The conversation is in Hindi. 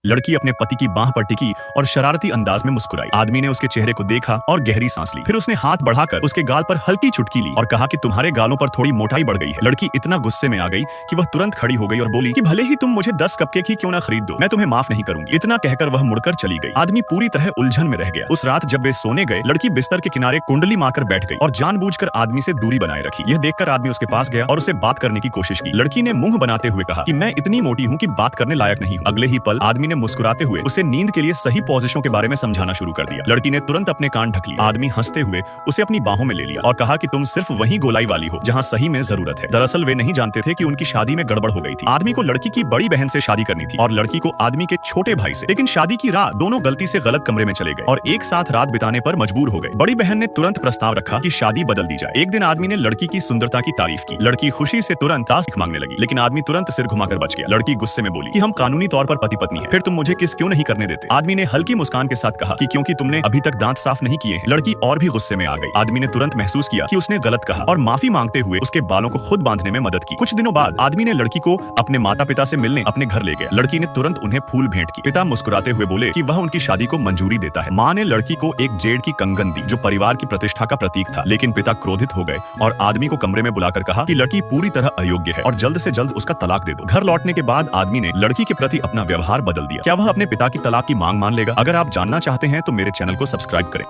लड़की अपने पति की बांह पर टिकी और शरारती अंदाज में मुस्कुराई। आदमी ने उसके चेहरे को देखा और गहरी सांस ली। फिर उसने हाथ बढ़ाकर उसके गाल पर हल्की चुटकी ली और कहा कि तुम्हारे गालों पर थोड़ी मोटाई बढ़ गई है। लड़की इतना गुस्से में आ गई कि वह तुरंत खड़ी हो गई और बोली कि भले ही तुम मुझे 10 कपकेक ही क्यों ना खरीद दो, मैं तुम्हें माफ नहीं करूंगी। इतना कहकर वह मुड़कर चली गई। आदमी पूरी तरह उलझन में रह गया। उस रात जब वे सोने गए, लड़की बिस्तर के किनारे कुंडली मारकर बैठ गई और जानबूझकर आदमी से दूरी बनाए रखी। यह देखकर आदमी उसके पास गया और उसे बात करने की कोशिश की। लड़की ने मुंह बनाते हुए कहा कि मैं इतनी मोटी हूँ कि बात करने लायक नहीं हूँ। अगले ही पल आदमी ने मुस्कुराते हुए उसे नींद के लिए सही पोजीशनों के बारे में समझाना शुरू कर दिया। लड़की ने तुरंत अपने कान ढक लिए। आदमी हंसते हुए उसे अपनी बाहों में ले लिया और कहा कि तुम सिर्फ वही गोलाई वाली हो जहां सही में जरूरत है। दरअसल वे नहीं जानते थे कि उनकी शादी में गड़बड़ हो गई थी। आदमी को लड़की की बड़ी बहन से शादी करनी थी और लड़की को आदमी के छोटे भाई से। लेकिन शादी की रात दोनों गलती से गलत कमरे में चले गए और एक साथ रात बिताने पर मजबूर हो गए। बड़ी बहन ने तुरंत प्रस्ताव रखा कि शादी बदल दी जाए। एक दिन आदमी ने लड़की की सुंदरता की तारीफ की। लड़की खुशी से तुरंत तारीफ मांगने लगी, लेकिन आदमी तुरंत सिर घुमाकर बच गया। लड़की गुस्से में बोली कि हम कानूनी तौर पर पति पत्नी हैं, फिर तुम मुझे किस क्यों नहीं करने देते। आदमी ने हल्की मुस्कान के साथ कहा कि क्योंकि तुमने अभी तक दांत साफ नहीं किए हैं। लड़की और भी गुस्से में आ गई। आदमी ने तुरंत महसूस किया कि उसने गलत कहा और माफी मांगते हुए उसके बालों को खुद बांधने में मदद की। कुछ दिनों बाद आदमी ने लड़की को अपने माता पिता से मिलने अपने घर ले गया। लड़की ने तुरंत उन्हें फूल भेंट की। पिता मुस्कुराते हुए बोले कि वह उनकी शादी को मंजूरी देता है। माँ ने लड़की को एक जेड की कंगन दी जो परिवार की प्रतिष्ठा का प्रतीक था। लेकिन पिता क्रोधित हो गए और आदमी को कमरे में बुलाकर कहा कि लड़की पूरी तरह अयोग्य है और जल्द से जल्द उसका तलाक दे दो। घर लौटने के बाद आदमी ने लड़की के प्रति अपना व्यवहार बदल दिया। क्या वह अपने पिता की तलाक की मांग मान लेगा? अगर आप जानना चाहते हैं तो मेरे चैनल को सब्सक्राइब करें।